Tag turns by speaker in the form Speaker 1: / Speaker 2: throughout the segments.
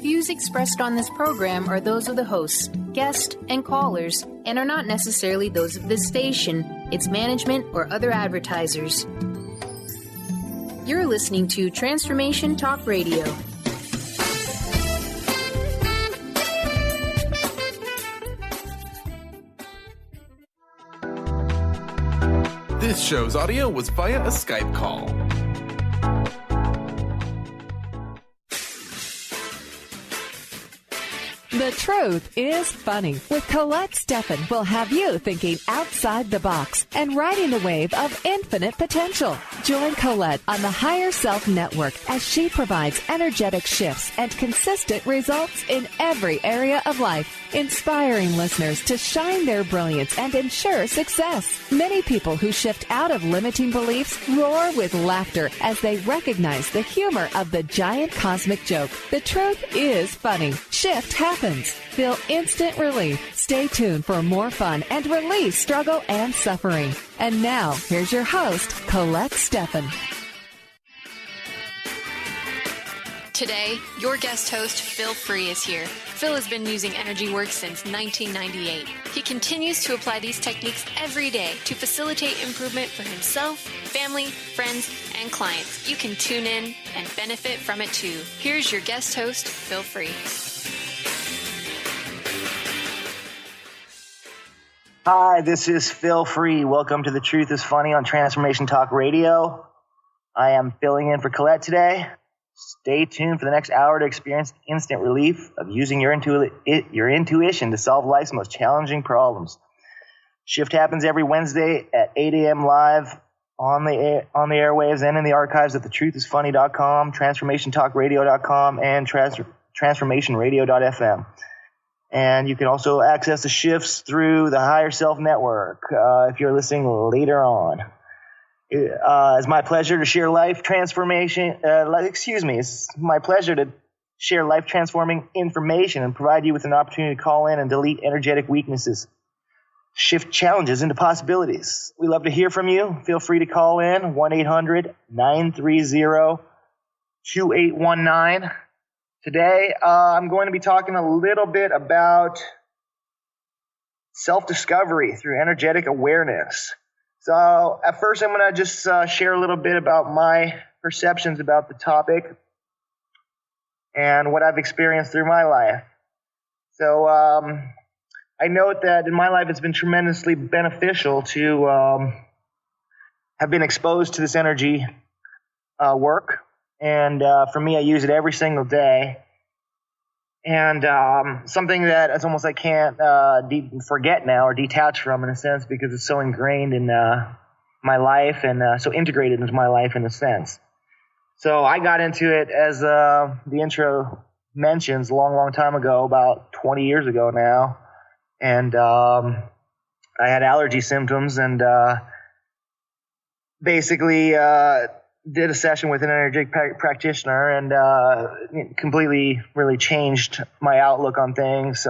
Speaker 1: views expressed on this program are those of the hosts, guests, and callers, and are not necessarily those of this station, its management, or other advertisers. You're listening to Transformation Talk Radio.
Speaker 2: This show's audio was via a Skype call.
Speaker 3: The Truth is Funny with Colette Stefan will have you thinking outside the box and riding a wave of infinite potential. Join Colette on the Higher Self Network as she provides energetic shifts and consistent results in every area of life, inspiring listeners to shine their brilliance and ensure success. Many people who shift out of limiting beliefs roar with laughter as they recognize the humor of the giant cosmic joke. The truth is funny. Shift happens. Feel instant relief. Stay tuned for more fun and release struggle and suffering. And now, here's your host, Colette Stefan.
Speaker 4: Today, your guest host, Phil Free, is here. Phil has been using energy work since 1998. He continues to apply these techniques every day to facilitate improvement for himself, family, friends, and clients. You can tune in and benefit from it too. Here's your guest host, Phil Free.
Speaker 5: Hi, this is Phil Free. Welcome to The Truth is Funny on Transformation Talk Radio. I am filling in for Colette today. Stay tuned for the next hour to experience instant relief of using your intuition to solve life's most challenging problems. Shift happens every Wednesday at 8 a.m. live on the airwaves and in the archives at thetruthisfunny.com, transformationtalkradio.com, and transformationradio.fm. And you can also access the shifts through the Higher Self Network if you're listening later on. It's my pleasure to share life transformation. It's my pleasure to share life transforming information and provide you with an opportunity to call in and delete energetic weaknesses, shift challenges into possibilities. We love to hear from you. Feel free to call in 1-800-930-2819. Today, I'm going to be talking a little bit about self-discovery through energetic awareness. So at first, I'm going to just share a little bit about my perceptions about the topic and what I've experienced through my life. So I note that in my life, it's been tremendously beneficial to have been exposed to this energy work. And for me, I use it every single day. And something that it's almost I can't forget now or detach from in a sense because it's so ingrained in my life and so integrated into my life in a sense. So I got into it as the intro mentions a long, long time ago, about 20 years ago now. And I had allergy symptoms and basically did a session with an energetic practitioner and completely really changed my outlook on things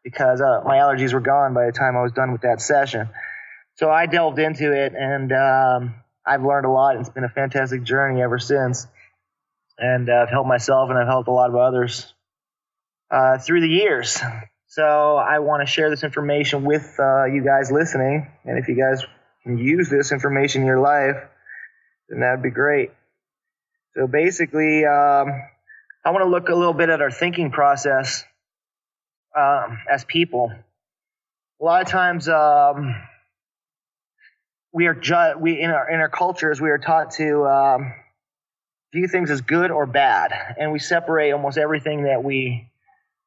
Speaker 5: because my allergies were gone by the time I was done with that session. So I delved into it and I've learned a lot. It's been a fantastic journey ever since. And I've helped myself and I've helped a lot of others through the years. So I want to share this information with you guys listening. And if you guys can use this information in your life, then that'd be great. So basically, I want to look a little bit at our thinking process as people. A lot of times, in our cultures, we are taught to view things as good or bad, and we separate almost everything that we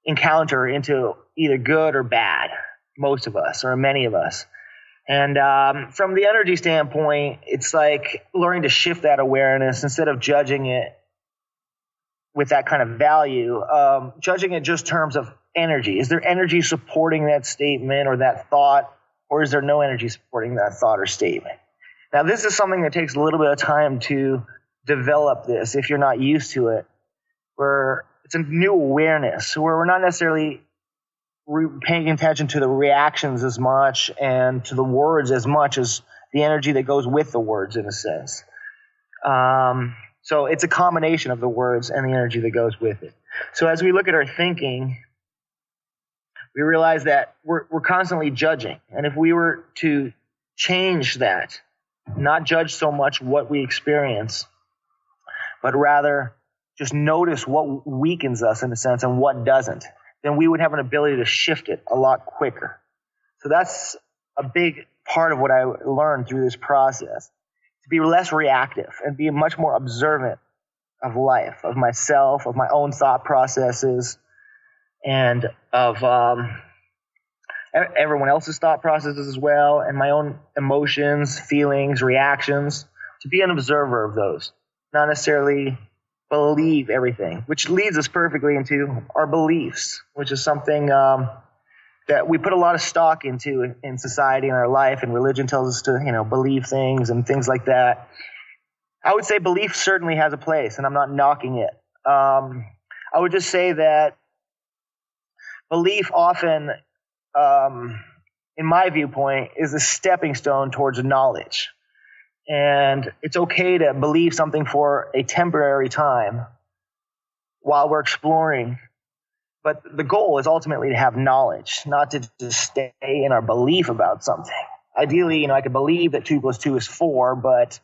Speaker 5: encounter into either good or bad. Most of us, or many of us. And from the energy standpoint, it's like learning to shift that awareness instead of judging it with that kind of value, judging it just in terms of energy. Is there energy supporting that statement or that thought, or is there no energy supporting that thought or statement? Now, this is something that takes a little bit of time to develop this if you're not used to it, where it's a new awareness, where we're not necessarily paying attention to the reactions as much and to the words as much as the energy that goes with the words in a sense. So it's a combination of the words and the energy that goes with it. So as we look at our thinking, we realize that we're constantly judging. And if we were to change that, not judge so much what we experience, but rather just notice what weakens us in a sense and what doesn't, then we would have an ability to shift it a lot quicker. So that's a big part of what I learned through this process, to be less reactive and be much more observant of life, of myself, of my own thought processes, and of everyone else's thought processes as well, and my own emotions, feelings, reactions, to be an observer of those, not necessarily believe everything, which leads us perfectly into our beliefs, which is something that we put a lot of stock into in society and our life, and religion tells us to, believe things and things like that. I would say belief certainly has a place, and I'm not knocking it. I would just say that belief often, in my viewpoint, is a stepping stone towards knowledge. And it's okay to believe something for a temporary time while we're exploring. But the goal is ultimately to have knowledge, not to just stay in our belief about something. Ideally, I could believe that 2 + 2 is 4, but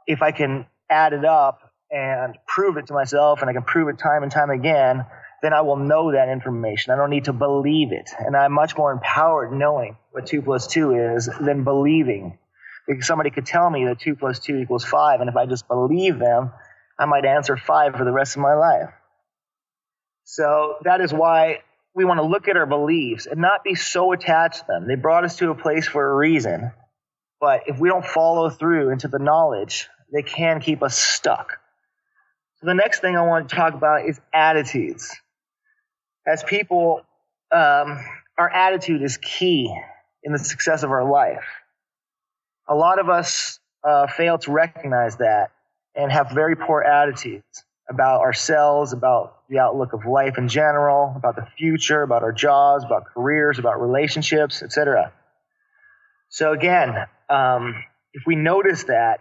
Speaker 5: if I can add it up and prove it to myself, and I can prove it time and time again, then I will know that information. I don't need to believe it. And I'm much more empowered knowing what 2 + 2 is than believing. Because somebody could tell me that 2 + 2 = 5, and if I just believe them, I might answer 5 for the rest of my life. So that is why we want to look at our beliefs and not be so attached to them. They brought us to a place for a reason. But if we don't follow through into the knowledge, they can keep us stuck. So the next thing I want to talk about is attitudes. As people, our attitude is key in the success of our life. A lot of us fail to recognize that and have very poor attitudes about ourselves, about the outlook of life in general, about the future, about our jobs, about careers, about relationships, etc. So again, if we notice that,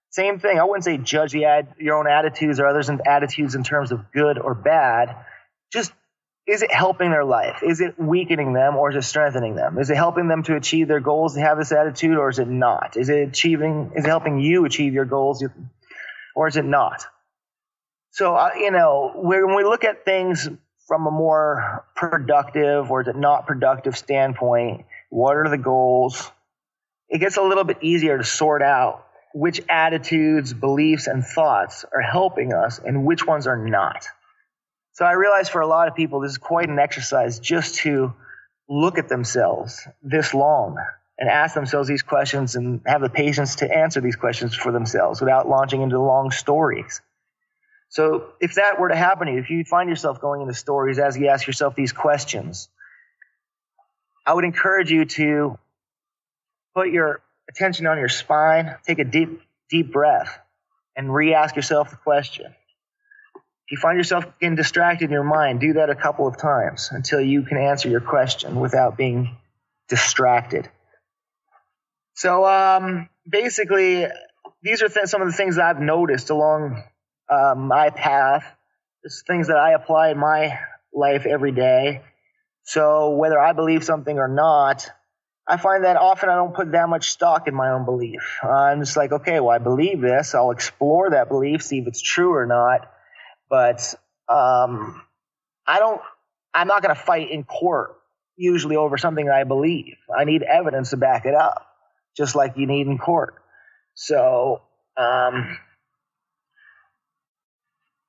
Speaker 5: same thing, I wouldn't say judge your own attitudes or others' attitudes in terms of good or bad. Just, is it helping their life? Is it weakening them, or is it strengthening them? Is it helping them to achieve their goals to have this attitude, or is it not? Is it helping you achieve your goals, or is it not? So, when we look at things from a more productive or is it not productive standpoint, what are the goals? It gets a little bit easier to sort out which attitudes, beliefs, and thoughts are helping us and which ones are not. So I realize for a lot of people, this is quite an exercise just to look at themselves this long and ask themselves these questions and have the patience to answer these questions for themselves without launching into long stories. So if that were to happen to you, if you find yourself going into stories as you ask yourself these questions, I would encourage you to put your attention on your spine, take a deep breath, and re-ask yourself the question. If you find yourself getting distracted in your mind, do that a couple of times until you can answer your question without being distracted. So basically, these are some of the things that I've noticed along my path. It's things that I apply in my life every day. So whether I believe something or not, I find that often I don't put that much stock in my own belief. I'm just like, okay, well, I believe this. I'll explore that belief, see if it's true or not. But I'm not going to fight in court usually over something that I believe. I need evidence to back it up, just like you need in court. So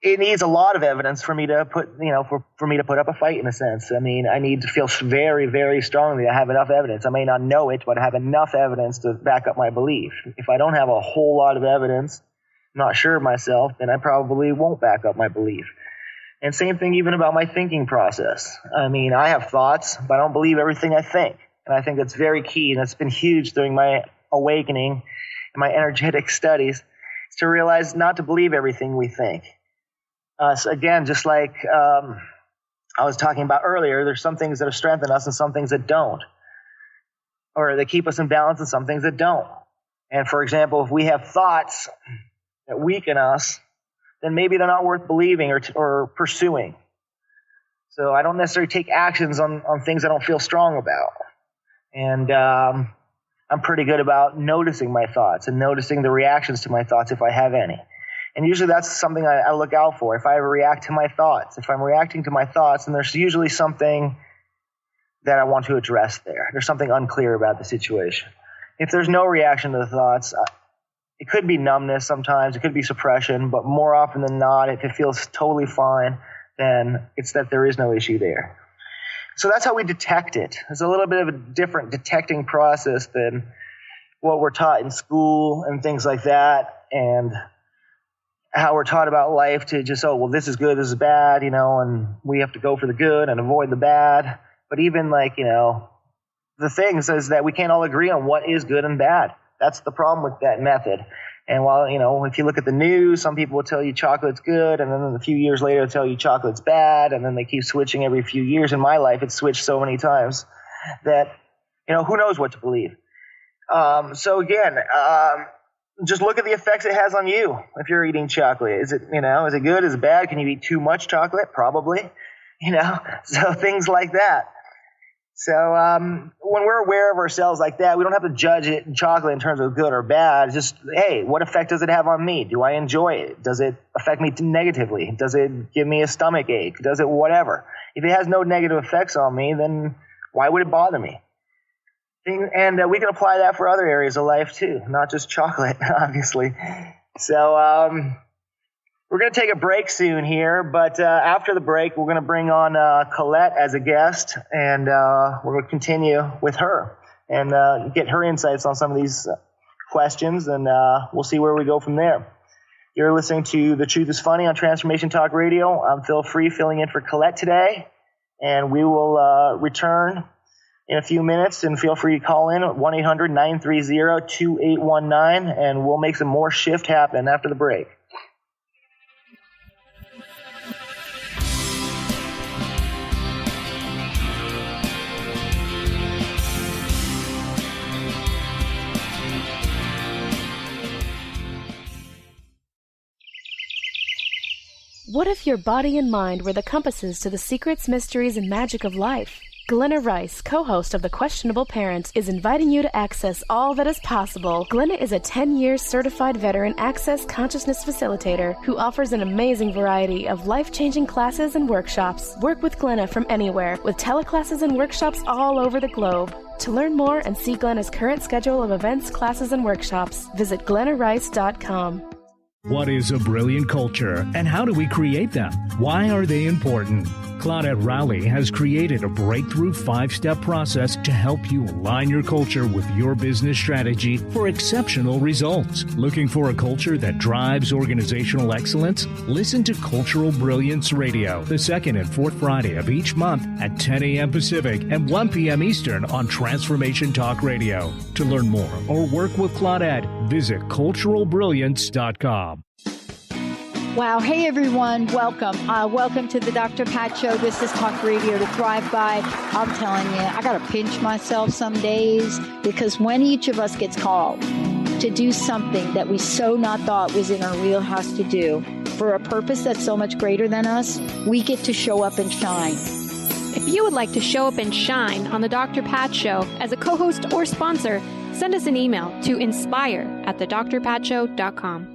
Speaker 5: it needs a lot of evidence for me to put, for me to put up a fight in a sense. I mean, I need to feel very, very strongly I have enough evidence. I may not know it, but I have enough evidence to back up my belief. If I don't have a whole lot of evidence, I'm not sure of myself, then I probably won't back up my belief. And same thing even about my thinking process. I mean, I have thoughts, but I don't believe everything I think. And I think that's very key, and it's been huge during my awakening and my energetic studies, is to realize not to believe everything we think. So again, just like I was talking about earlier, there's some things that strengthen us and some things that don't. Or they keep us in balance and some things that don't. And for example, if we have thoughts that weaken us, then maybe they're not worth believing or pursuing. So I don't necessarily take actions on things I don't feel strong about. And I'm pretty good about noticing my thoughts and noticing the reactions to my thoughts if I have any. And usually that's something I look out for. If I react to my thoughts, if I'm reacting to my thoughts, then there's usually something that I want to address there. There's something unclear about the situation. If there's no reaction to the thoughts, it could be numbness sometimes, it could be suppression, but more often than not, if it feels totally fine, then it's that there is no issue there. So that's how we detect it. It's a little bit of a different detecting process than what we're taught in school and things like that, and how we're taught about life to just, oh, well, this is good, this is bad, and we have to go for the good and avoid the bad. But even the thing says that we can't all agree on what is good and bad. That's the problem with that method. And while, if you look at the news, some people will tell you chocolate's good, and then a few years later they'll tell you chocolate's bad, and then they keep switching every few years. In my life, it's switched so many times that, who knows what to believe. So again, just look at the effects it has on you if you're eating chocolate. Is it good? Is it bad? Can you eat too much chocolate? Probably. So things like that. So when we're aware of ourselves like that, we don't have to judge chocolate in terms of good or bad. It's just, hey, what effect does it have on me? Do I enjoy it? Does it affect me negatively? Does it give me a stomach ache? Does it whatever? If it has no negative effects on me, then why would it bother me? And we can apply that for other areas of life too, not just chocolate, obviously. So we're going to take a break soon here, but after the break, we're going to bring on Colette as a guest, and we're going to continue with her and get her insights on some of these questions, and we'll see where we go from there. You're listening to The Truth is Funny on Transformation Talk Radio. I'm Phil Free, filling in for Colette today, and we will return in a few minutes, and feel free to call in at 1-800-930-2819, and we'll make some more shift happen after the break.
Speaker 6: What if your body and mind were the compasses to the secrets, mysteries, and magic of life? Glenna Rice, co-host of The Questionable Parent, is inviting you to access all that is possible. Glenna is a 10-year certified veteran access consciousness facilitator who offers an amazing variety of life-changing classes and workshops. Work with Glenna from anywhere, with teleclasses and workshops all over the globe. To learn more and see Glenna's current schedule of events, classes, and workshops, visit glennarice.com.
Speaker 7: What is a brilliant culture, and how do we create them? Why are they important? Claudette Rowley has created a breakthrough 5-step process to help you align your culture with your business strategy for exceptional results. Looking for a culture that drives organizational excellence? Listen to Cultural Brilliance Radio, the second and fourth Friday of each month at 10 a.m. Pacific and 1 p.m. Eastern on Transformation Talk Radio. To learn more or work with Claudette, visit culturalbrilliance.com.
Speaker 8: Wow. Hey, everyone. Welcome. Welcome to the Dr. Pat Show. This is Talk Radio to Thrive By. I'm telling you, I got to pinch myself some days, because when each of us gets called to do something that we so not thought was in our wheelhouse to do for a purpose that's so much greater than us, we get to show up and shine.
Speaker 4: If you would like to show up and shine on the Dr. Pat Show as a co-host or sponsor, send us an email to inspire@thedrpatshow.com.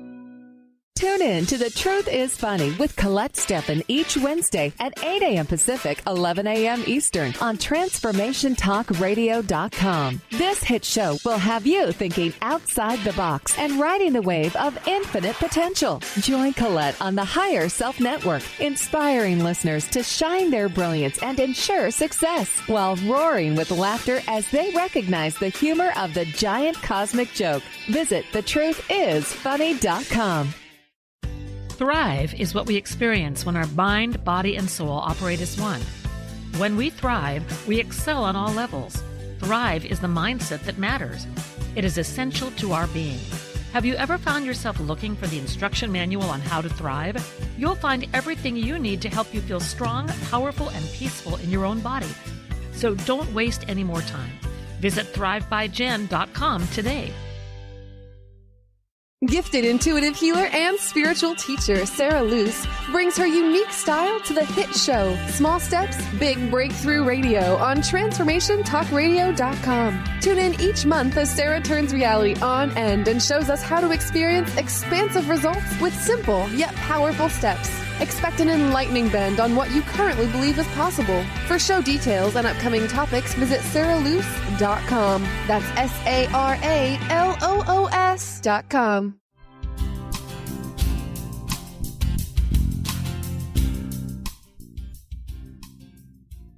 Speaker 3: Tune in to The Truth is Funny with Colette Stefan each Wednesday at 8 a.m. Pacific, 11 a.m. Eastern on TransformationTalkRadio.com. This hit show will have you thinking outside the box and riding the wave of infinite potential. Join Colette on the Higher Self Network, inspiring listeners to shine their brilliance and ensure success while roaring with laughter as they recognize the humor of the giant cosmic joke. Visit thetruthisfunny.com.
Speaker 9: Thrive is what we experience when our mind, body, and soul operate as one. When we thrive, we excel on all levels. Thrive is the mindset that matters. It is essential to our being. Have you ever found yourself looking for the instruction manual on how to thrive? You'll find everything you need to help you feel strong, powerful, and peaceful in your own body. So don't waste any more time. Visit thrivebyjen.com today.
Speaker 10: Gifted intuitive healer and spiritual teacher Sarah Luce brings her unique style to the hit show Small Steps, Big Breakthrough Radio on TransformationTalkRadio.com. Tune in each month as Sarah turns reality on end and shows us how to experience expansive results with simple yet powerful steps. Expect an enlightening bend on what you currently believe is possible. For show details and upcoming topics, visit sarahluce.com. That's SARALOOS.com.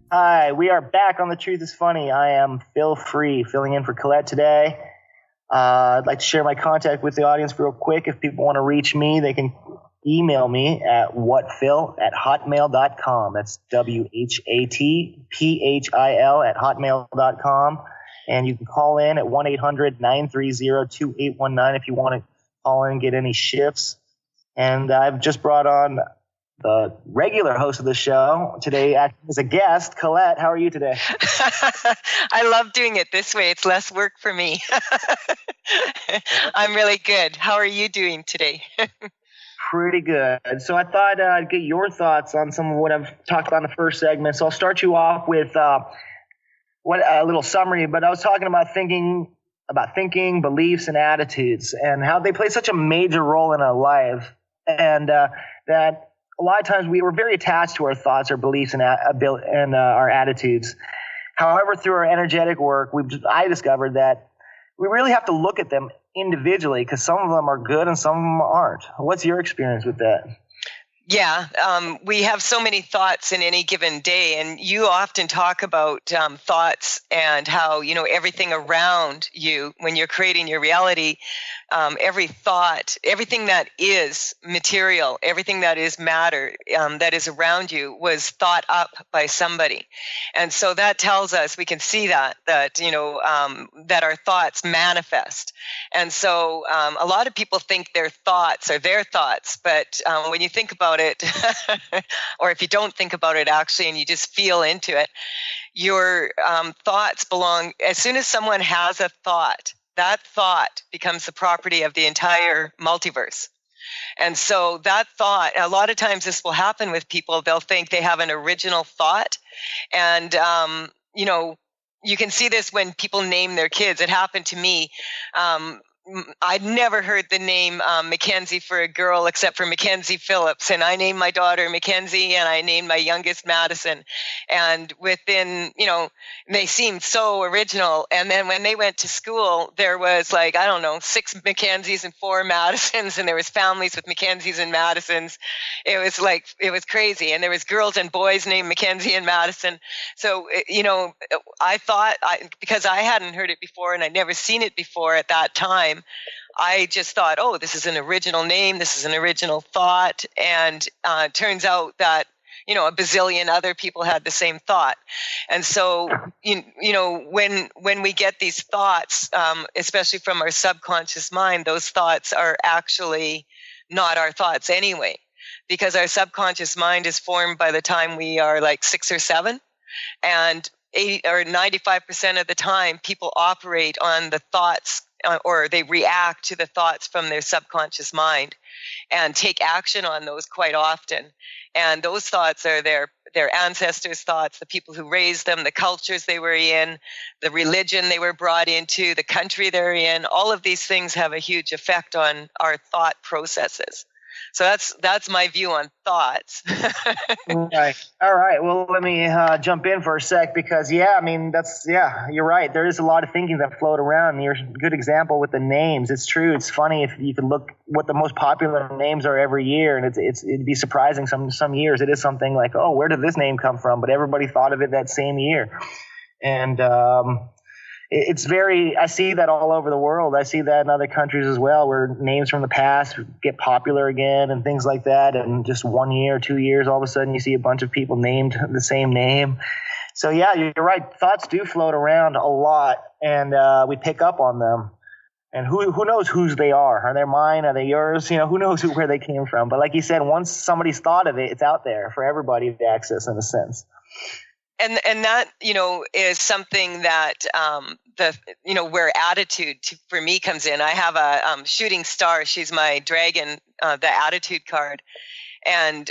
Speaker 5: Hi, we are back on The Truth is Funny. I am Phil Free, filling in for Colette today. I'd like to share my contact with the audience real quick. If people want to reach me, they can email me at whatphil@hotmail.com. That's WHATPHIL@hotmail.com. And you can call in at 1-800-930-2819 if you want to call in and get any shifts. And I've just brought on the regular host of the show today, acting as a guest. Colette, how are you today?
Speaker 11: I love doing it this way. It's less work for me. I'm really good. How are you doing today?
Speaker 5: Pretty good. So I thought I'd get your thoughts on some of what I've talked about in the first segment. So I'll start you off with a little summary, but I was talking about thinking, beliefs, and attitudes, and how they play such a major role in our life, and that a lot of times we were very attached to our thoughts, our beliefs, and our attitudes. However, through our energetic work, I discovered that we really have to look at them individually, because some of them are good and some of them aren't. What's your experience with that?
Speaker 11: Yeah, we have so many thoughts in any given day, and you often talk about thoughts and how, everything around you, when you're creating your reality, every thought, everything that is material, everything that is matter, that is around you was thought up by somebody. And so that tells us, we can see that our thoughts manifest. And so a lot of people think their thoughts are their thoughts, but when you think about it, or if you don't think about it actually, and you just feel into it, your thoughts belong, as soon as someone has a thought, that thought becomes the property of the entire multiverse. And so that thought, a lot of times this will happen with people, they'll think they have an original thought. And, you can see this when people name their kids. It happened to me. I'd never heard the name Mackenzie for a girl except for Mackenzie Phillips. And I named my daughter Mackenzie, and I named my youngest Madison. And within, they seemed so original. And then when they went to school, there was 6 Mackenzies and 4 Madisons, and there was families with Mackenzies and Madisons. It was crazy. And there was girls and boys named Mackenzie and Madison. So, I thought, because I hadn't heard it before and I'd never seen it before at that time, I just thought, oh, this is an original name. This is an original thought. And it turns out that, a bazillion other people had the same thought. And so, when we get these thoughts, especially from our subconscious mind, those thoughts are actually not our thoughts anyway, because our subconscious mind is formed by the time we are 6 or 7. And 80 or 95% of the time, people operate on the thoughts, or they react to the thoughts from their subconscious mind and take action on those quite often. And those thoughts are their ancestors' thoughts, the people who raised them, the cultures they were in, the religion they were brought into, the country they're in. All of these things have a huge effect on our thought processes. So that's my view on thoughts.
Speaker 5: Right. All right. Well, let me jump in for a sec, because you're right. There is a lot of thinking that float around. You're a good example with the names. It's true. It's funny if you can look what the most popular names are every year, and it'd be surprising. Some years it is something like, oh, where did this name come from? But everybody thought of it that same year, and I see that all over the world. I see that in other countries as well, where names from the past get popular again and things like that. And just 1 year, 2 years, all of a sudden you see a bunch of people named the same name. So yeah, you're right. Thoughts do float around a lot, and we pick up on them. And who knows whose they are? Are they mine? Are they yours? Who knows where they came from? But like you said, once somebody's thought of it, it's out there for everybody to access in a sense.
Speaker 11: and that, is something that where attitude for me comes in. I have a shooting star. She's my dragon, the attitude card. And,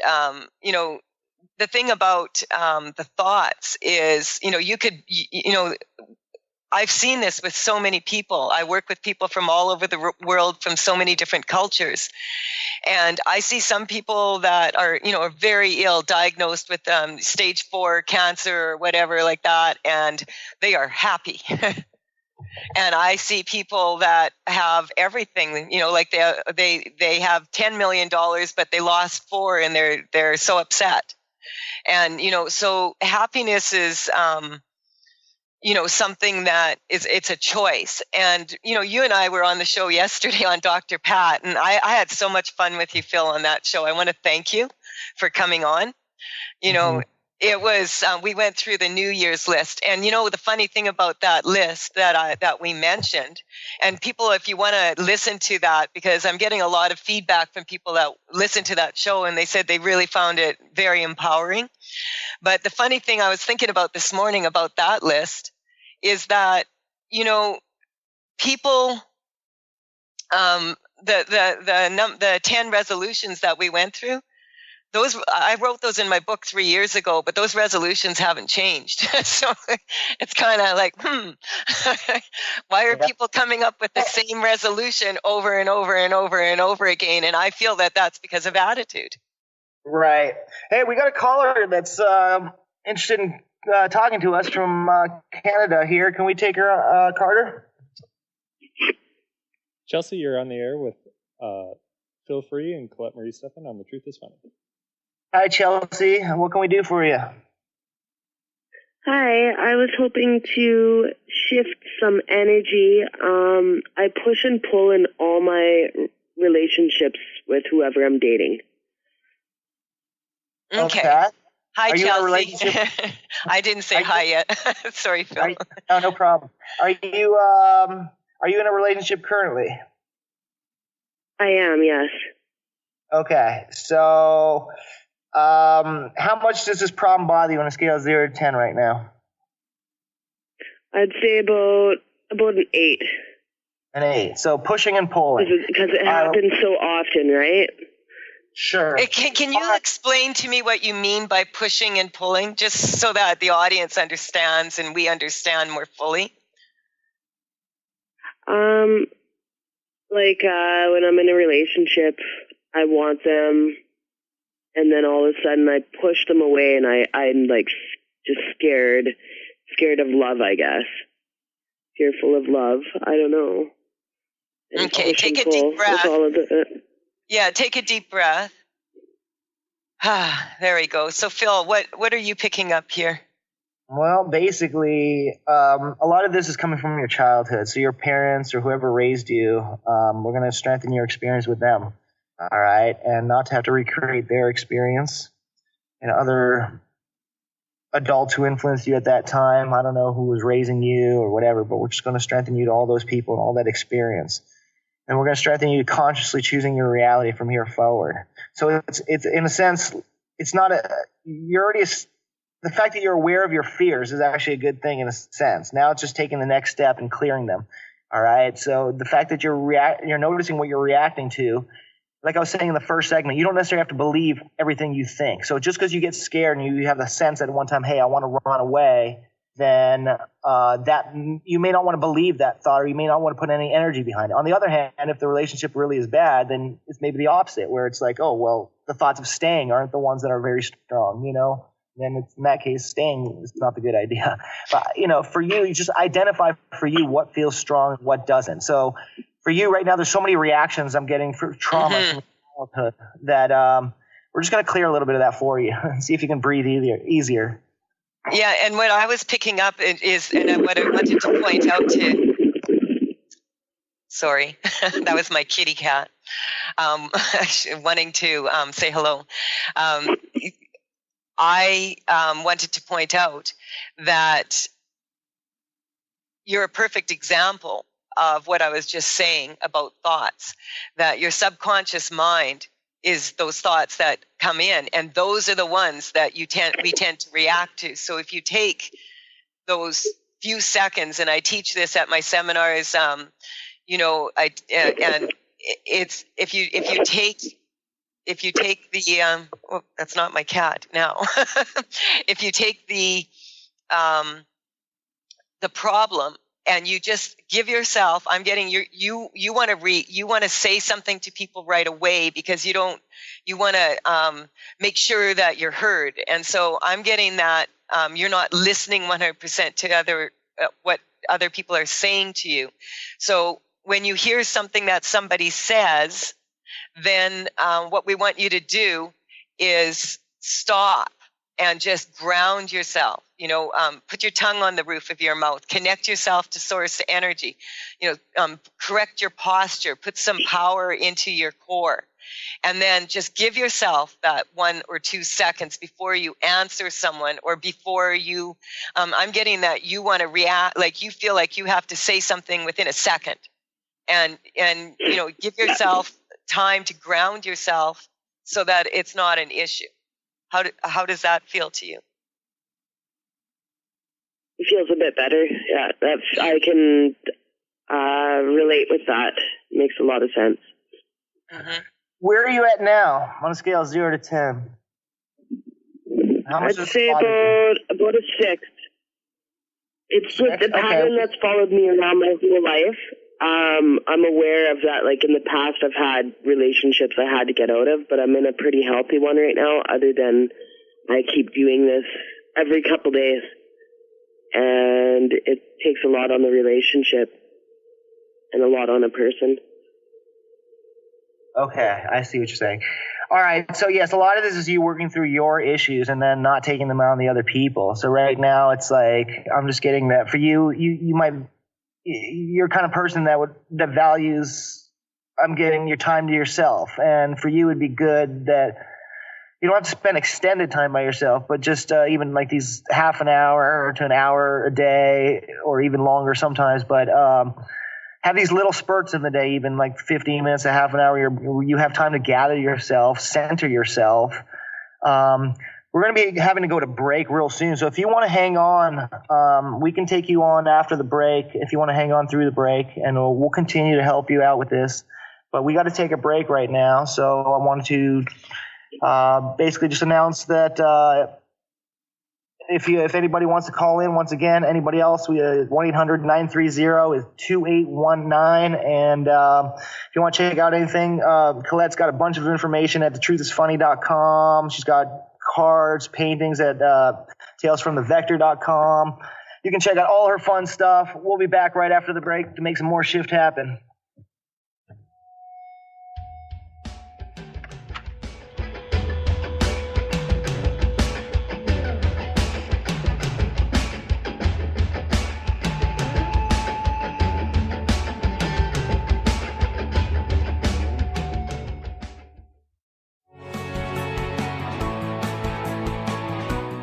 Speaker 11: the thing about the thoughts is, I've seen this with so many people. I work with people from all over the world, from so many different cultures. And I see some people that are very ill, diagnosed with stage 4 cancer or whatever like that, and they are happy. And I see people that have everything, like they have $10 million, but they lost 4 and they're so upset. And, so happiness is, something that it's a choice. And, you and I were on the show yesterday on Dr. Pat, and I had so much fun with you, Phil, on that show. I want to thank you for coming on. It was, we went through the New Year's list, and the funny thing about that list that we mentioned, and people, if you want to listen to that, because I'm getting a lot of feedback from people that listen to that show, and they said they really found it very empowering. But the funny thing I was thinking about this morning about that list is that, people, the 10 resolutions that we went through, I wrote those in my book 3 years ago, but those resolutions haven't changed. So it's kind of like, why are people coming up with the same resolution over and over and over and over again? And I feel that that's because of attitude.
Speaker 5: Right. Hey, we got a caller that's interested in talking to us from Canada here. Can we take her, Carter?
Speaker 12: Chelsea, you're on the air with Phil Free and Colette Marie Stefan on The Truth is Funny.
Speaker 5: Hi, Chelsea. What can we do for you?
Speaker 13: Hi. I was hoping to shift some energy. I push and pull in all my relationships with whoever I'm dating.
Speaker 11: Okay. Hi,
Speaker 5: Are you
Speaker 11: Chelsea.
Speaker 5: in a relationship?
Speaker 11: I didn't say hi yet. Sorry, Phil.
Speaker 5: No problem. Are you in a relationship currently?
Speaker 13: I am, yes.
Speaker 5: Okay. So, how much does this problem bother you on a scale of 0 to 10 right now?
Speaker 13: I'd say about an 8.
Speaker 5: An 8. So pushing and pulling.
Speaker 13: Because it happens so often, right?
Speaker 5: Sure.
Speaker 11: Can you explain to me what you mean by pushing and pulling, just so that the audience understands and we understand more fully?
Speaker 13: Like when I'm in a relationship, I want them, and then all of a sudden I push them away, and I'm like just scared of love, I guess. Fearful of love. I don't know. And
Speaker 11: okay, take a deep breath. Yeah, take a deep breath. There we go. So, Phil, what are you picking up here?
Speaker 5: Well, basically, a lot of this is coming from your childhood. So your parents or whoever raised you, we're going to strengthen your experience with them, all right? And not to have to recreate their experience and other adults who influenced you at that time. I don't know who was raising you or whatever, but we're just going to strengthen you to all those people and all that experience. And we're going to strengthen you to consciously choosing your reality from here forward. So it's in a sense, it's not the fact that you're aware of your fears is actually a good thing in a sense. Now it's just taking the next step and clearing them. All right. So the fact that you're noticing what you're reacting to, like I was saying in the first segment, you don't necessarily have to believe everything you think. So just because you get scared and you have the sense at one time, hey, I want to run away, then that you may not want to believe that thought, or you may not want to put any energy behind it. On the other hand, if the relationship really is bad, then it's maybe the opposite, where it's like, oh, well, the thoughts of staying aren't the ones that are very strong, then it's, in that case, staying is not the good idea. But, for you just identify for you what feels strong and what doesn't. So for you right now, there's so many reactions I'm getting for trauma from childhood that we're just going to clear a little bit of that for you and see if you can breathe easier.
Speaker 11: Yeah, and what I was picking up is, and what I wanted to point out to, sorry, that was my kitty cat wanting to say hello. I wanted to point out that you're a perfect example of what I was just saying about thoughts, that your subconscious mind is those thoughts that come in, and those are the ones that we tend to react to. So if you take those few seconds, and I teach this at my seminars, it's if you take the that's not my cat now. If you take the problem and you just give yourself, you want to say something to people right away because you want to make sure that you're heard. And so I'm getting that you're not listening 100% to what other people are saying to you. So when you hear something that somebody says, then what we want you to do is stop and just ground yourself. Put your tongue on the roof of your mouth, connect yourself to source energy, correct your posture, put some power into your core. And then just give yourself that 1 or 2 seconds before you answer someone, or before you, I'm getting that you want to react, like you feel like you have to say something within a second. And give yourself time to ground yourself so that it's not an issue. How does that feel to you?
Speaker 13: It feels a bit better. Yeah, I can relate with that. It makes a lot of sense.
Speaker 11: Mm-hmm.
Speaker 5: Where are you at now on a scale of 0 to 10?
Speaker 13: I'd say about a 6. It's just a pattern that's followed me around my whole life. I'm aware of that. Like in the past, I've had relationships I had to get out of, but I'm in a pretty healthy one right now, other than I keep doing this every couple days. And it takes a lot on the relationship and a lot on a person.
Speaker 5: Okay, I see what you're saying. All right, so yes, a lot of this is you working through your issues and then not taking them out on the other people. So right now it's like, I'm just getting that for you you're kind of person that values, I'm getting your time to yourself. And for you, it'd be good that you don't have to spend extended time by yourself, but just even like these half an hour to an hour a day, or even longer sometimes, but have these little spurts in the day, even like 15 minutes, a half an hour, you have time to gather yourself, center yourself. We're going to be having to go to break real soon. So if you want to hang on, we can take you on after the break if you want to hang on through the break, and we'll continue to help you out with this. But we got to take a break right now. So I wanted to basically just announce that if anybody wants to call in, once again, anybody else, we 1-800-930 is 2819. And if you want to check out anything, Colette's got a bunch of information at thetruthисfunny.com. She's got cards, paintings at talesfromthevector.com. You can check out all her fun stuff. We'll be back right after the break to make some more shift happen.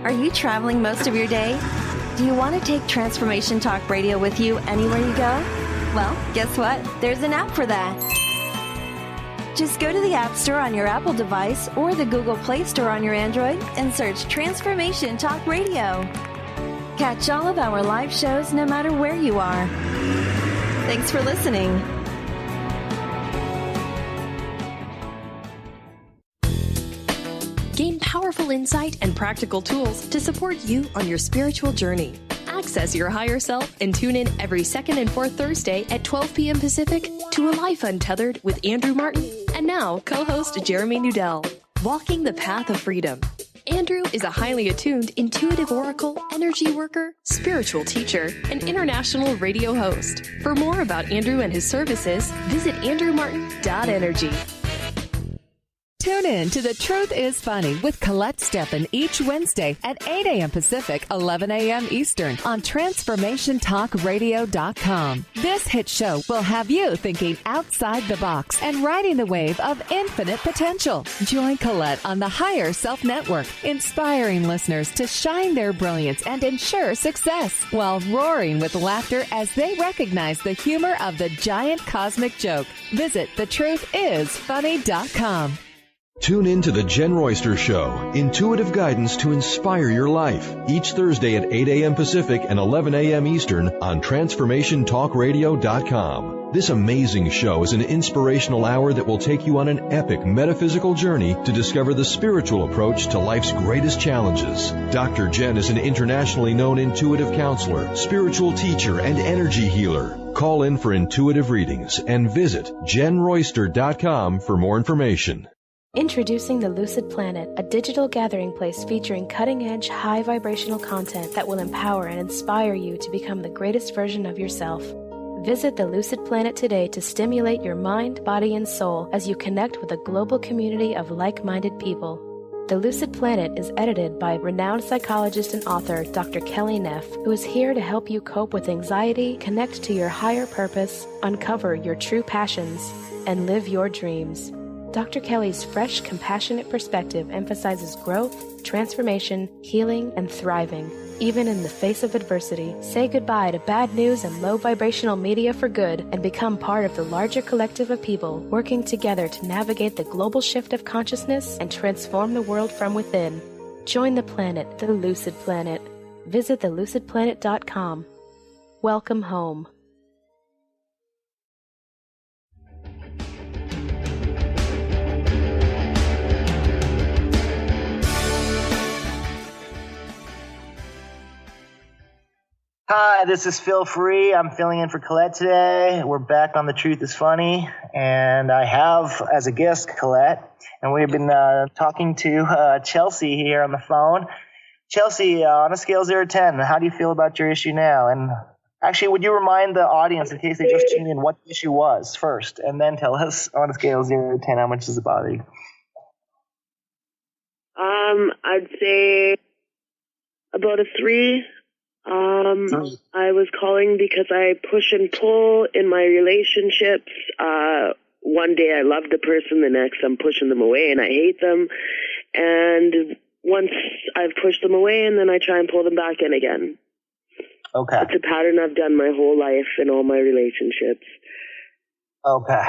Speaker 14: Are you traveling most of your day? Do you want to take Transformation Talk Radio with you anywhere you go? Well, guess what? There's an app for that. Just go to the App Store on your Apple device or the Google Play Store on your Android and search Transformation Talk Radio. Catch all of our live shows no matter where you are. Thanks for listening.
Speaker 15: Gain powerful insight and practical tools to support you on your spiritual journey. Access your higher self and tune in every second and fourth Thursday at 12 p.m. Pacific to A Life Untethered with Andrew Martin and now co-host Jeremy Nudell. Walking the Path of Freedom. Andrew is a highly attuned, intuitive oracle, energy worker, spiritual teacher, and international radio host. For more about Andrew and his services, visit andrewmartin.energy.
Speaker 3: Tune in to The Truth is Funny with Colette Stefan each Wednesday at 8 a.m. Pacific, 11 a.m. Eastern on TransformationTalkRadio.com. This hit show will have you thinking outside the box and riding the wave of infinite potential. Join Colette on the Higher Self Network, inspiring listeners to shine their brilliance and ensure success while roaring with laughter as they recognize the humor of the giant cosmic joke. Visit thetruthисfunny.com.
Speaker 16: Tune in to The Jen Royster Show, intuitive guidance to inspire your life, each Thursday at 8 a.m. Pacific and 11 a.m. Eastern on TransformationTalkRadio.com. This amazing show is an inspirational hour that will take you on an epic metaphysical journey to discover the spiritual approach to life's greatest challenges. Dr. Jen is an internationally known intuitive counselor, spiritual teacher, and energy healer. Call in for intuitive readings and visit JenRoyster.com for more information.
Speaker 6: Introducing the Lucid Planet, a digital gathering place featuring cutting-edge, high-vibrational content that will empower and inspire you to become the greatest version of yourself. Visit the Lucid Planet today to stimulate your mind, body, and soul as you connect with a global community of like-minded people. The Lucid Planet is edited by renowned psychologist and author Dr. Kelly Neff, who is here to help you cope with anxiety, connect to your higher purpose, uncover your true passions, and live your dreams. Dr. Kelly's fresh, compassionate perspective emphasizes growth, transformation, healing, and thriving, even in the face of adversity. Say goodbye to bad news and low vibrational media for good and become part of the larger collective of people working together to navigate the global shift of consciousness and transform the world from within. Join the planet, the Lucid Planet. Visit thelucidplanet.com. Welcome home.
Speaker 5: Hi, this is Phil Free. I'm filling in for Colette today. We're back on The Truth is Funny, and I have as a guest Colette, and we've been talking to Chelsea here on the phone. Chelsea, on a scale of 0 to 10, how do you feel about your issue now? And actually, would you remind the audience, in case they just tuned in, what the issue was first, and then tell us on a scale of 0 to 10, how much does it bother you?
Speaker 13: I'd say about a 3. I was calling because I push and pull in my relationships. One day I love the person, the next I'm pushing them away and I hate them. And once I've pushed them away, and then I try and pull them back in again.
Speaker 5: Okay.
Speaker 13: It's a pattern I've done my whole life in all my relationships.
Speaker 5: Okay.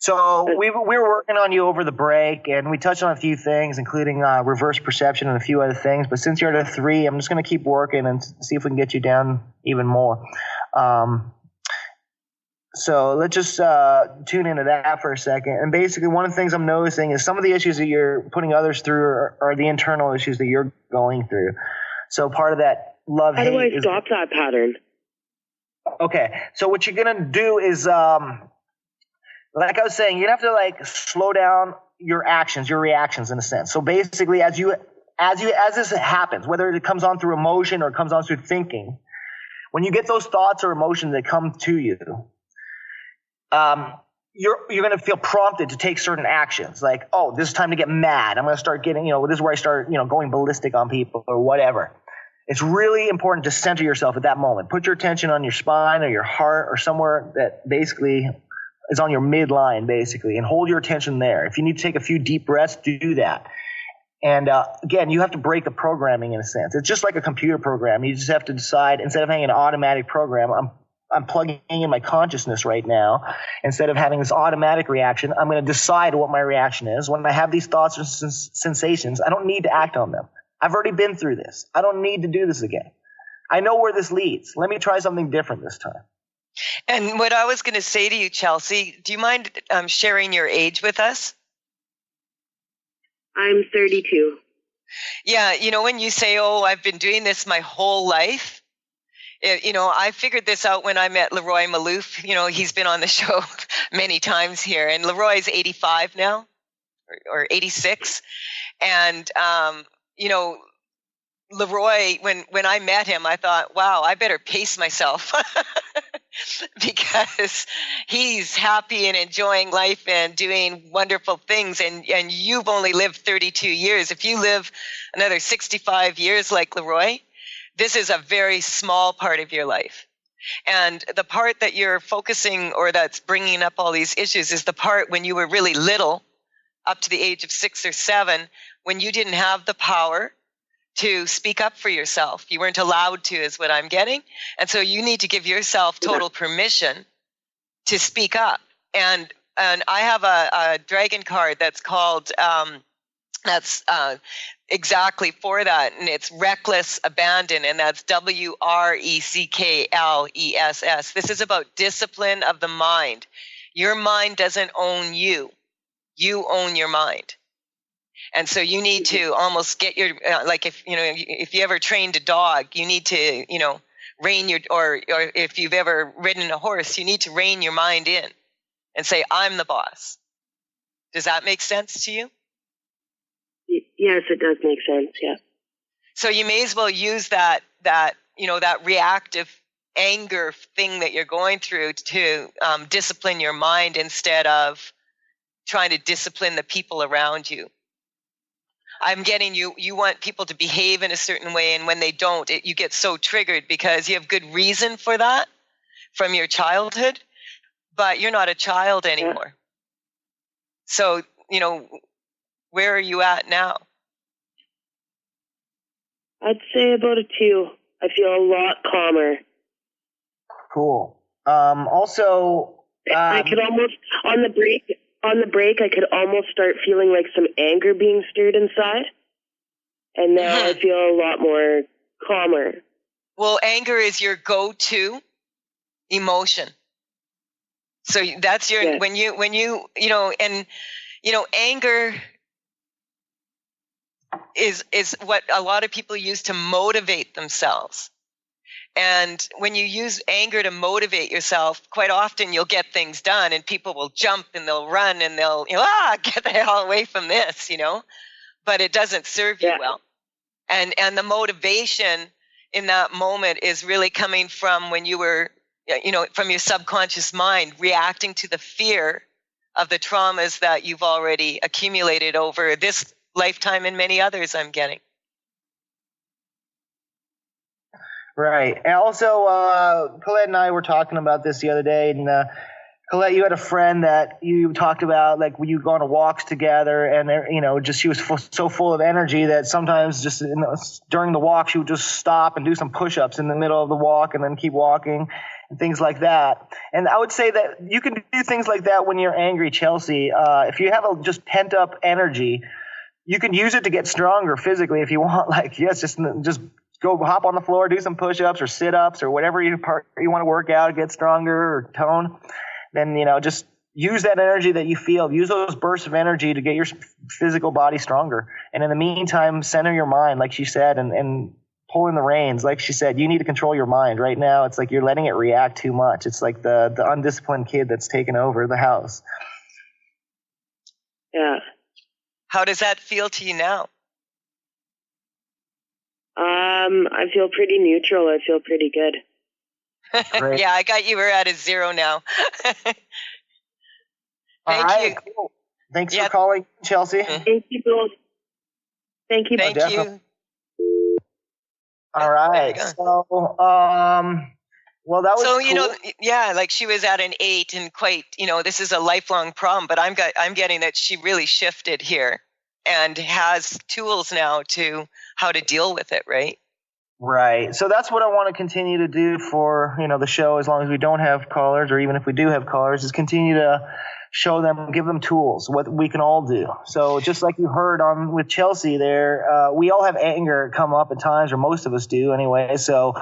Speaker 5: So we were working on you over the break, and we touched on a few things, including reverse perception and a few other things. But since you're at a 3, I'm just going to keep working and see if we can get you down even more. So let's just tune into that for a second. And basically, one of the things I'm noticing is some of the issues that you're putting others through are the internal issues that you're going through. So part of that love-hate
Speaker 13: How do I stop that pattern?
Speaker 5: Okay. So what you're going to do is like I was saying, you have to slow down your actions, your reactions in a sense. So basically, as this happens, whether it comes on through emotion or it comes on through thinking, when you get those thoughts or emotions that come to you, you're going to feel prompted to take certain actions. Like, oh, this is time to get mad. I'm going to start getting, this is where I start, going ballistic on people or whatever. It's really important to center yourself at that moment. Put your attention on your spine or your heart or somewhere that basically is on your midline, basically, and hold your attention there. If you need to take a few deep breaths, do that. And again, you have to break the programming in a sense. It's just like a computer program. You just have to decide, instead of having an automatic program, I'm plugging in my consciousness right now. Instead of having this automatic reaction, I'm going to decide what my reaction is. When I have these thoughts or sensations, I don't need to act on them. I've already been through this. I don't need to do this again. I know where this leads. Let me try something different this time.
Speaker 11: And what I was going to say to you, Chelsea, do you mind sharing your age with us?
Speaker 13: I'm 32.
Speaker 11: Yeah, when you say, oh, I've been doing this my whole life, I figured this out when I met Leroy Malouf. He's been on the show many times here, and Leroy's 85 now, or 86. And, Leroy, when I met him, I thought, wow, I better pace myself because he's happy and enjoying life and doing wonderful things. And you've only lived 32 years. If you live another 65 years like Leroy, this is a very small part of your life. And the part that you're focusing or that's bringing up all these issues is the part when you were really little, up to the age of 6 or 7, when you didn't have the power to speak up for yourself. You weren't allowed to, is what I'm getting. And so you need to give yourself total permission to speak up. And And I have a dragon card that's called, that's exactly for that. And it's reckless abandon. And that's WRECKLESS. This is about discipline of the mind. Your mind doesn't own you. You own your mind. And so you need to almost get your, like if you ever trained a dog, you need to, rein your, or if you've ever ridden a horse, you need to rein your mind in and say, I'm the boss. Does that make sense to you?
Speaker 13: Yes, it does make sense. Yeah.
Speaker 11: So you may as well use that reactive anger thing that you're going through to discipline your mind instead of trying to discipline the people around you. I'm getting you want people to behave in a certain way, and when they don't, you get so triggered because you have good reason for that from your childhood, but you're not a child anymore. So, where are you at now?
Speaker 13: I'd say about a 2. I feel a lot calmer.
Speaker 5: Cool. Also,
Speaker 13: I could almost, on the break, I could almost start feeling like some anger being stirred inside. And now I feel a lot more calmer.
Speaker 11: Well, anger is your go-to emotion. So that's your, when you, anger is what a lot of people use to motivate themselves. And when you use anger to motivate yourself, quite often you'll get things done and people will jump and they'll run and they'll, get the hell away from this, but it doesn't serve you well. And the motivation in that moment is really coming from when you were, from your subconscious mind, reacting to the fear of the traumas that you've already accumulated over this lifetime and many others, I'm getting.
Speaker 5: Right. And also, Colette and I were talking about this the other day, and Colette, you had a friend that you talked about, like, when you go on walks together, and she was so full of energy that sometimes just during the walk she would just stop and do some push-ups in the middle of the walk and then keep walking and things like that. And I would say that you can do things like that when you're angry, Chelsea. If you have just pent-up energy, you can use it to get stronger physically if you want. Like, just go hop on the floor, do some push-ups or sit-ups or whatever you want to work out, get stronger or tone. Then, just use that energy that you feel. Use those bursts of energy to get your physical body stronger. And in the meantime, center your mind, like she said, and pull in the reins. Like she said, you need to control your mind. Right now, it's like you're letting it react too much. It's like the undisciplined kid that's taken over the house.
Speaker 13: Yeah.
Speaker 11: How does that feel to you now?
Speaker 13: I feel pretty neutral. I feel pretty good.
Speaker 11: Yeah, I got you. We're at a 0 now. Thank you.
Speaker 5: Cool. Thanks for calling, Chelsea.
Speaker 13: Thank you both. Thank you.
Speaker 11: Thank you.
Speaker 5: All right. So, well, that was
Speaker 11: cool. Like she was at an 8 and quite, this is a lifelong problem, but I'm getting that she really shifted here and has tools now to how to deal with it, right?
Speaker 5: Right. So that's what I want to continue to do for, the show, as long as we don't have callers, or even if we do have callers, is continue to show them, give them tools, what we can all do. So just like you heard with Chelsea there, we all have anger come up at times, or most of us do anyway. So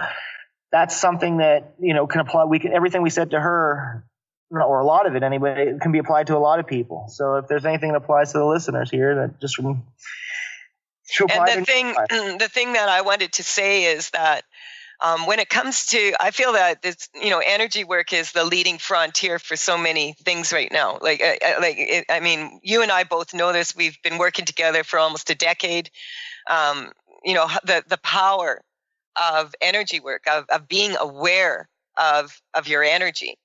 Speaker 5: that's something that, can apply. Everything we said to her, or a lot of it anyway, it can be applied to a lot of people. So if there's anything that applies to the listeners here, that just and
Speaker 11: the thing that I wanted to say is that when it comes to, I feel that this, energy work is the leading frontier for so many things right now. You and I both know this. We've been working together for almost a decade. The power of energy work, of being aware of your energy,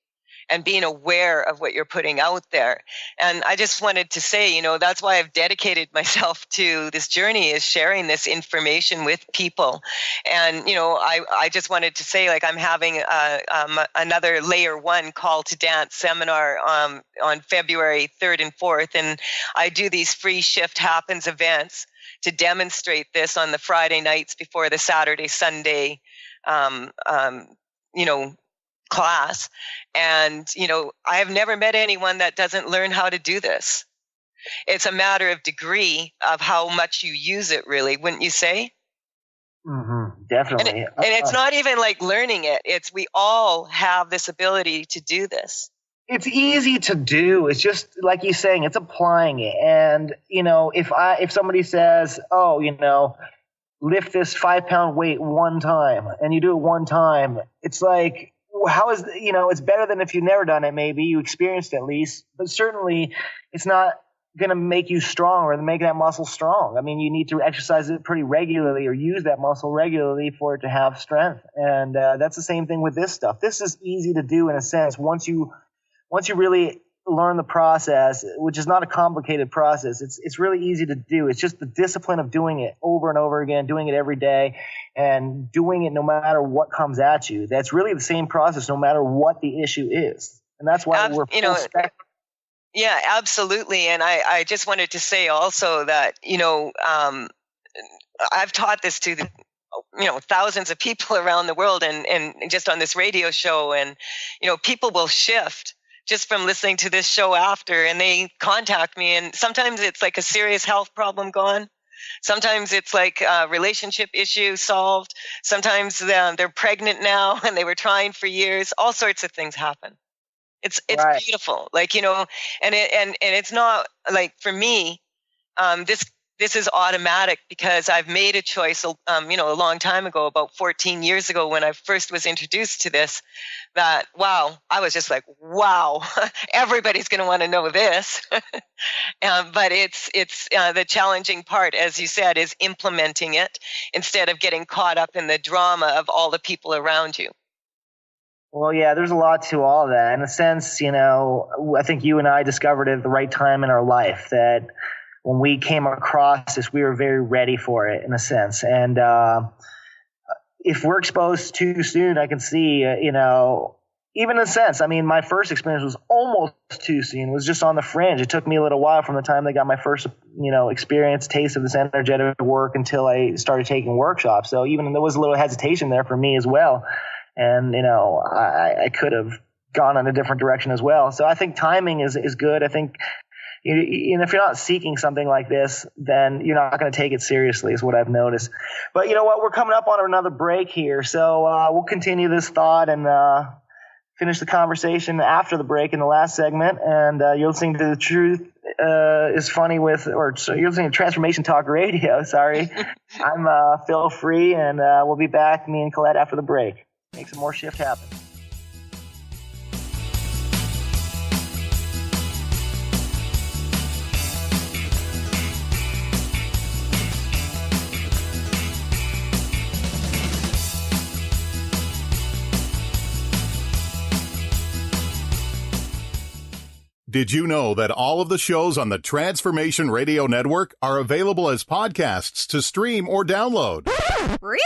Speaker 11: and being aware of what you're putting out there. And I just wanted to say, that's why I've dedicated myself to this journey, is sharing this information with people. And, I just wanted to say, like, I'm having another Layer 1 Call to Dance seminar on February 3rd and 4th. And I do these free Shift Happens events to demonstrate this on the Friday nights before the Saturday, Sunday, class. And, I have never met anyone that doesn't learn how to do this. It's a matter of degree of how much you use it, really, wouldn't you say?
Speaker 5: Mm-hmm, definitely.
Speaker 11: And it's not even like learning it. It's we all have this ability to do this.
Speaker 5: It's easy to do. It's just like you're saying, it's applying it. And, if somebody says, lift this 5-pound weight one time, and you do it one time, it's like, how is, it's better than if you've never done it. Maybe you experienced it at least, but certainly it's not going to make you strong or make that muscle strong. I mean, you need to exercise it pretty regularly or use that muscle regularly for it to have strength. And that's the same thing with this stuff. This is easy to do in a sense. Once you really learn the process, which is not a complicated process, it's really easy to do. It's just the discipline of doing it over and over again, doing it every day, and doing it no matter what comes at you. That's really the same process no matter what the issue is. And that's why we're
Speaker 11: Yeah, absolutely. And I just wanted to say also that, I've taught this to thousands of people around the world and just on this radio show. And, people will shift just from listening to this show after, and they contact me. And sometimes it's like a serious health problem gone. Sometimes it's like a relationship issue solved. Sometimes they're pregnant now and they were trying for years. All sorts of things happen. It's right. Beautiful, and it's not like for me, this is automatic because I've made a choice, a long time ago, about 14 years ago when I first was introduced to this, that, wow, I was just like, wow, everybody's going to want to know this. But it's the challenging part, as you said, is implementing it instead of getting caught up in the drama of all the people around you.
Speaker 5: Well, yeah, there's a lot to all of that. In a sense, I think you and I discovered it at the right time in our life, that when we came across this, we were very ready for it, in a sense. And if we're exposed too soon, I can see, even in a sense, I mean, my first experience was almost too soon. It was just on the fringe. It took me a little while from the time I got my first, experience, taste of this energetic work until I started taking workshops. So even there was a little hesitation there for me as well. And, I could have gone in a different direction as well. So I think timing is good. I think, if you're not seeking something like this, then you're not going to take it seriously is what I've noticed. But you know what? We're coming up on another break here. So we'll continue this thought and finish the conversation after the break in the last segment. And you're listening to The Truth is Funny you're listening to Transformation Talk Radio. Sorry. I'm Phil Free, and we'll be back, me and Colette, after the break. Make some more shift happen.
Speaker 17: Did you know that all of the shows on the Transformation Radio Network are available as podcasts to stream or download?
Speaker 18: Really?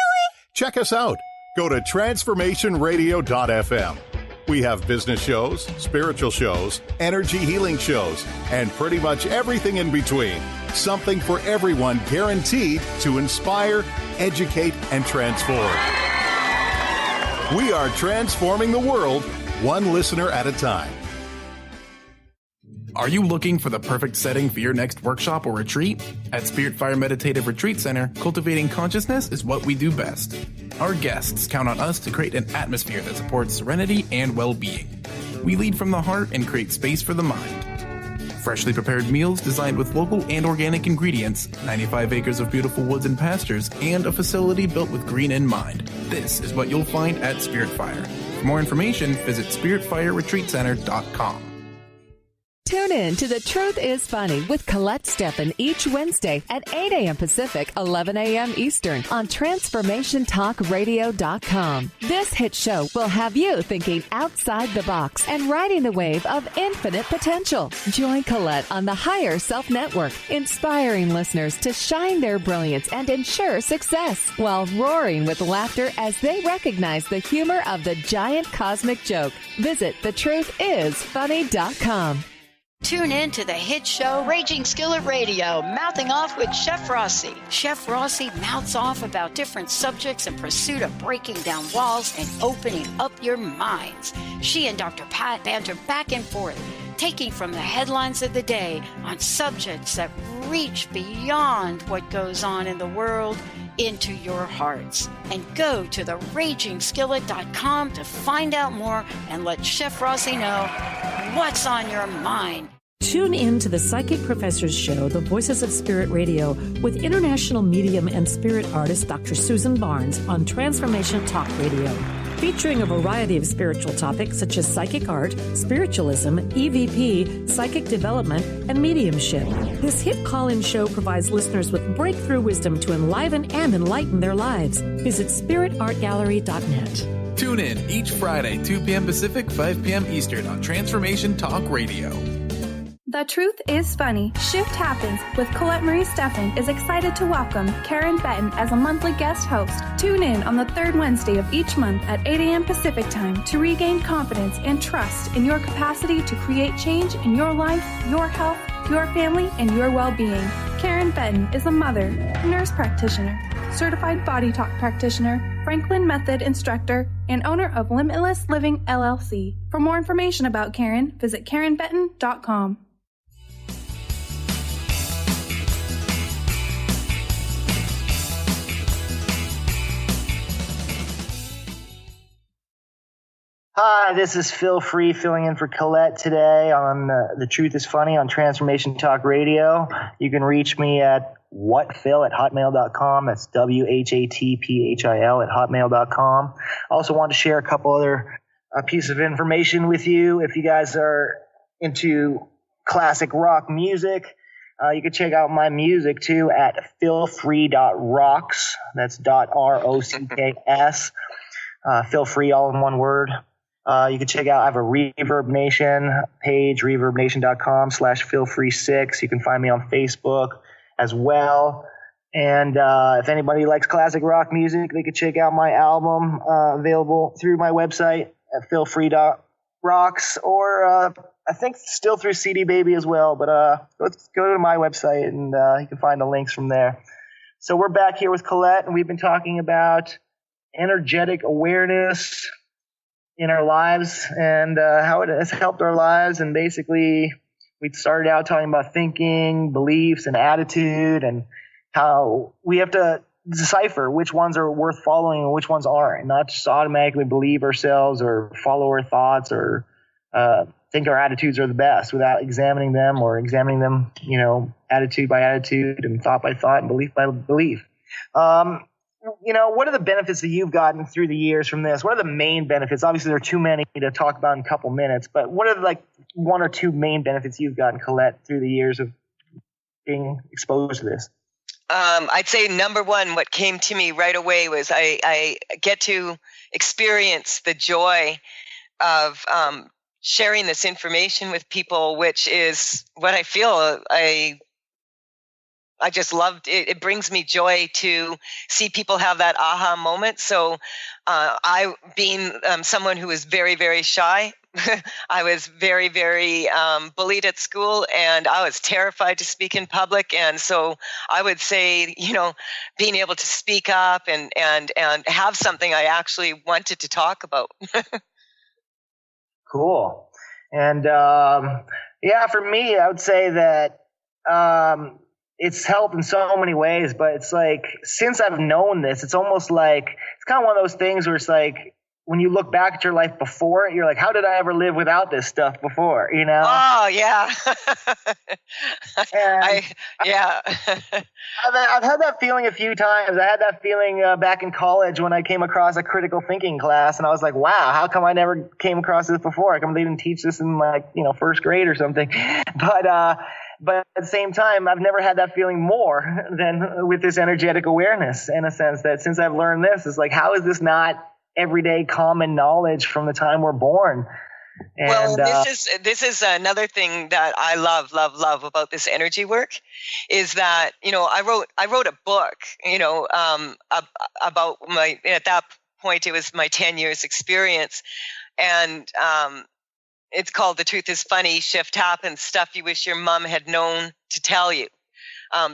Speaker 17: Check us out. Go to transformationradio.fm. We have business shows, spiritual shows, energy healing shows, and pretty much everything in between. Something for everyone, guaranteed to inspire, educate, and transform. We are transforming the world, one listener at a time.
Speaker 2: Are you looking for the perfect setting for your next workshop or retreat? At Spirit Fire Meditative Retreat Center, cultivating consciousness is what we do best. Our guests count on us to create an atmosphere that supports serenity and well-being. We lead from the heart and create space for the mind. Freshly prepared meals designed with local and organic ingredients, 95 acres of beautiful woods and pastures, and a facility built with green in mind. This is what you'll find at Spirit Fire. For more information, visit spiritfireretreatcenter.com.
Speaker 3: Tune in to The Truth is Funny with Colette Stefan each Wednesday at 8 a.m. Pacific, 11 a.m. Eastern on TransformationTalkRadio.com. This hit show will have you thinking outside the box and riding the wave of infinite potential. Join Colette on the Higher Self Network, inspiring listeners to shine their brilliance and ensure success while roaring with laughter as they recognize the humor of the giant cosmic joke. Visit TheTruthIsFunny.com.
Speaker 18: Tune in to the hit show Raging Skillet Radio, Mouthing Off with Chef Rossi. Chef Rossi mouths off about different subjects in pursuit of breaking down walls and opening up your minds. She and Dr. Pat banter back and forth, taking from the headlines of the day on subjects that reach beyond what goes on in the world into your hearts. And go to theragingskillet.com to find out more and let Chef Rossi know what's on your mind.
Speaker 9: Tune in to the Psychic Professors Show, The Voices of Spirit Radio, with international medium and spirit artist Dr. Susan Barnes on Transformation Talk Radio, featuring a variety of spiritual topics such as psychic art, spiritualism, EVP, psychic development, and mediumship. This hit call-in show provides listeners with breakthrough wisdom to enliven and enlighten their lives. Visit spiritartgallery.net.
Speaker 2: Tune in each Friday, 2 p.m. Pacific, 5 p.m. Eastern on Transformation Talk Radio.
Speaker 19: The Truth is Funny. Shift Happens with Colette Marie Stefan is excited to welcome Karen Benton as a monthly guest host. Tune in on the third Wednesday of each month at 8 a.m. Pacific Time to regain confidence and trust in your capacity to create change in your life, your health, your family, and your well-being. Karen Benton is a mother, nurse practitioner, certified body talk practitioner, Franklin Method instructor, and owner of Limitless Living LLC. For more information about Karen, visit KarenBenton.com.
Speaker 5: Hi, this is Phil Free filling in for Colette today on The Truth is Funny on Transformation Talk Radio. You can reach me at whatphil@hotmail.com. That's WHATPHIL@hotmail.com. I also want to share a couple other pieces of information with you. If you guys are into classic rock music, you can check out my music too at philfree.rocks. That's .ROCKS. Phil Free, all in one word. You can check out, I have a Reverb Nation page, reverbnation.com/philfree6. You can find me on Facebook as well. And if anybody likes classic rock music, they can check out my album available through my website at philfree.rocks, or I think still through CD Baby as well. But let's go to my website and you can find the links from there. So we're back here with Colette, and we've been talking about energetic awareness in our lives and how it has helped our lives. And basically, we started out talking about thinking, beliefs, and attitude, and how we have to decipher which ones are worth following and which ones aren't, and not just automatically believe ourselves or follow our thoughts or think our attitudes are the best without examining them, or examining them, attitude by attitude and thought by thought and belief by belief. What are the benefits that you've gotten through the years from this? What are the main benefits? Obviously, there are too many to talk about in a couple minutes, but what are the, one or two main benefits you've gotten, Colette, through the years of being exposed to this?
Speaker 11: I'd say number one, what came to me right away was I get to experience the joy of sharing this information with people, which is what I feel I just loved it. It brings me joy to see people have that aha moment. So I, being someone who is very, very shy, I was very, very bullied at school, and I was terrified to speak in public. And so I would say, being able to speak up and have something I actually wanted to talk about.
Speaker 5: Cool. And for me, I would say that it's helped in so many ways, but it's like, since I've known this, it's almost like, it's kind of one of those things where it's like, when you look back at your life before it, you're like, how did I ever live without this stuff before,
Speaker 11: Oh, yeah.
Speaker 5: I've had that feeling a few times. I had that feeling back in college when I came across a critical thinking class, and I was like, wow, how come I never came across this before? How come they didn't teach this in first grade or something? But at the same time, I've never had that feeling more than with this energetic awareness, in a sense that since I've learned this, it's like, how is this not everyday common knowledge from the time we're born? And,
Speaker 11: well, this is another thing that I love about this energy work, is that I wrote a book about at that point it was my 10 years experience, and It's called The Truth is Funny, Shift Happens, Stuff You Wish Your Mom Had Known to Tell You.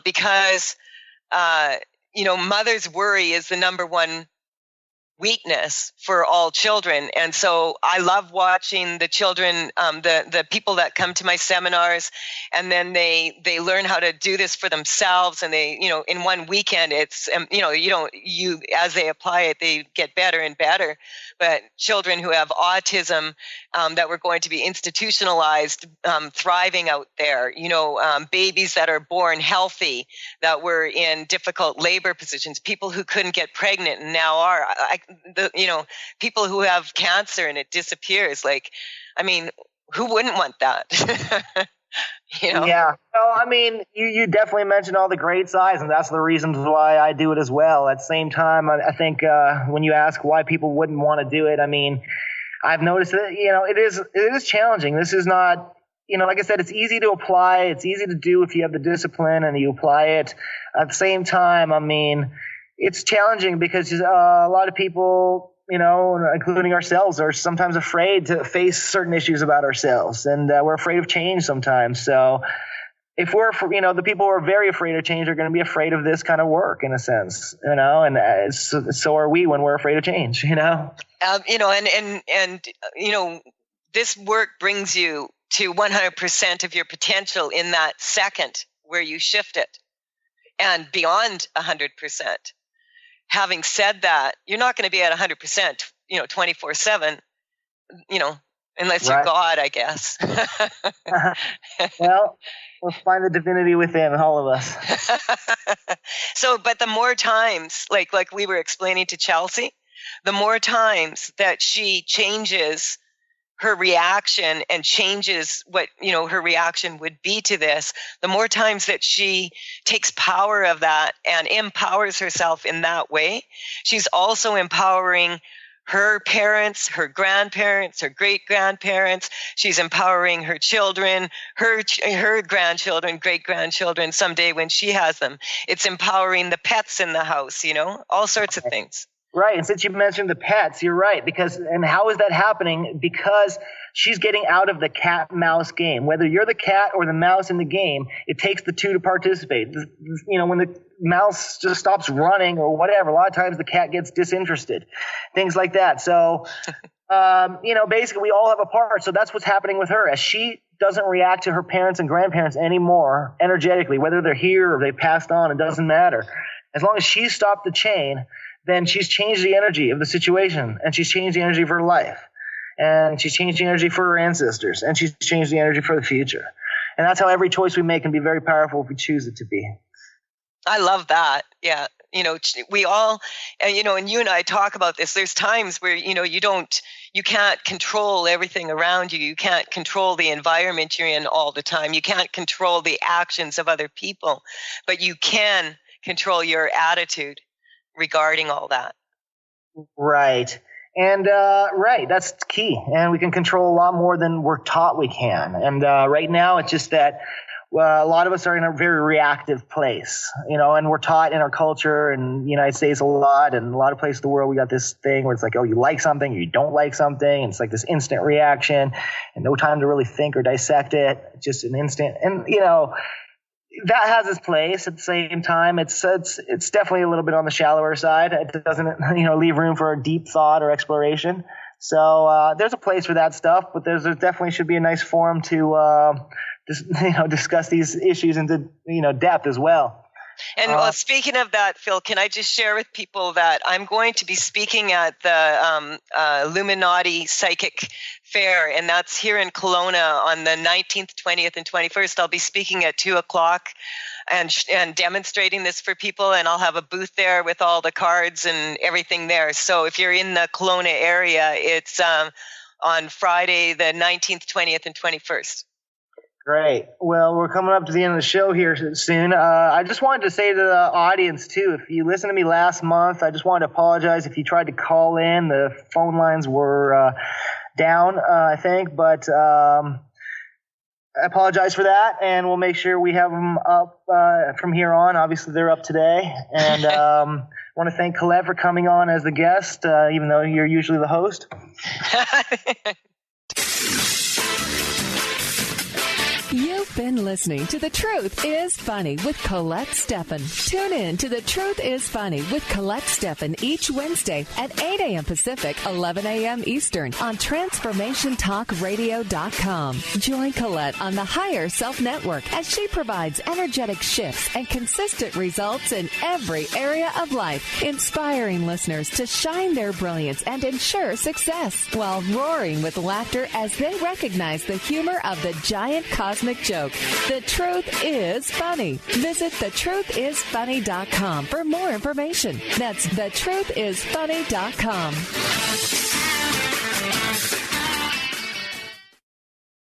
Speaker 11: Because, mother's worry is the number one weakness for all children. And so I love watching the children, the people that come to my seminars, and then they learn how to do this for themselves. And they, in one weekend, it's, as they apply it, they get better and better. But children who have autism, that were going to be institutionalized, thriving out there, babies that are born healthy, that were in difficult labor positions, people who couldn't get pregnant and now are, people who have cancer and it disappears. Who wouldn't want that?
Speaker 5: Yeah. Well, you definitely mentioned all the great sides, and that's the reasons why I do it as well. At the same time, I think when you ask why people wouldn't want to do it, I've noticed that, it is challenging. This is not, like I said, it's easy to apply. It's easy to do if you have the discipline and you apply it. At the same time, it's challenging because a lot of people, including ourselves, are sometimes afraid to face certain issues about ourselves, and we're afraid of change sometimes. So if we're, the people who are very afraid of change are going to be afraid of this kind of work in a sense, and so are we when we're afraid of change, this work brings you to 100% of your potential in that second where you shift it, and beyond 100%. Having said that, you're not going to be at 100%, 24/7, unless you're God, I guess. Well, we'll find the divinity within all of us.
Speaker 11: But the more times, like we were explaining to Chelsea, the more times that she changes her reaction and changes what, her reaction would be to this, the more times that she takes power of that and empowers herself in that way, she's also empowering her parents, her grandparents, her great-grandparents. She's empowering her children, her grandchildren, great-grandchildren someday when she has them. It's empowering the pets in the house, all sorts of things.
Speaker 5: Right. And since you mentioned the pets, you're right. And how is that happening? Because she's getting out of the cat-mouse game. Whether you're the cat or the mouse in the game, it takes the two to participate. When the mouse just stops running or whatever, a lot of times the cat gets disinterested, things like that. So, basically we all have a part. So that's what's happening with her. As she doesn't react to her parents and grandparents anymore energetically, whether they're here or they passed on, it doesn't matter. As long as she's stopped the chain, then she's changed the energy of the situation, and she's changed the energy of her life, and she's changed the energy for her ancestors, and she's changed the energy for the future. And that's how every choice we make can be very powerful if we choose it to be.
Speaker 11: I love that. Yeah. We all, and you and I talk about this. There's times where, you can't control everything around you. You can't control the environment you're in all the time. You can't control the actions of other people, but you can control your attitude regarding all that.
Speaker 5: Right. And that's key. And we can control a lot more than we're taught we can. And right now it's just that a lot of us are in a very reactive place, and we're taught in our culture in the United States a lot, and a lot of places in the world we got this thing where it's like, oh, you like something, or you don't like something, and it's like this instant reaction and no time to really think or dissect it, just an instant. And that has its place. At the same time, it's definitely a little bit on the shallower side. It doesn't, leave room for deep thought or exploration. So there's a place for that stuff, but there definitely should be a nice forum to discuss these issues into depth as well.
Speaker 11: And speaking of that, Phil, can I just share with people that I'm going to be speaking at the Illuminati Psychic Fair, and that's here in Kelowna on the 19th, 20th, and 21st. I'll be speaking at 2:00 and demonstrating this for people, and I'll have a booth there with all the cards and everything there. So if you're in the Kelowna area, it's on Friday, the 19th, 20th, and 21st.
Speaker 5: Great. Well, we're coming up to the end of the show here soon. I just wanted to say to the audience, too, if you listened to me last month, I just wanted to apologize if you tried to call in. The phone lines were down, I think, but I apologize for that, and we'll make sure we have them up from here on. Obviously, they're up today, and I want to thank Colette for coming on as the guest, even though you're usually the host.
Speaker 3: You've been listening to The Truth is Funny with Colette Stefan. Tune in to The Truth is Funny with Colette Stefan each Wednesday at 8 a.m. Pacific, 11 a.m. Eastern on TransformationTalkRadio.com. Join Colette on the Higher Self Network as she provides energetic shifts and consistent results in every area of life, inspiring listeners to shine their brilliance and ensure success while roaring with laughter as they recognize the humor of the giant cosmic joke. The Truth is Funny. Visit thetruthisfunny.com for more information. That's thetruthisfunny.com.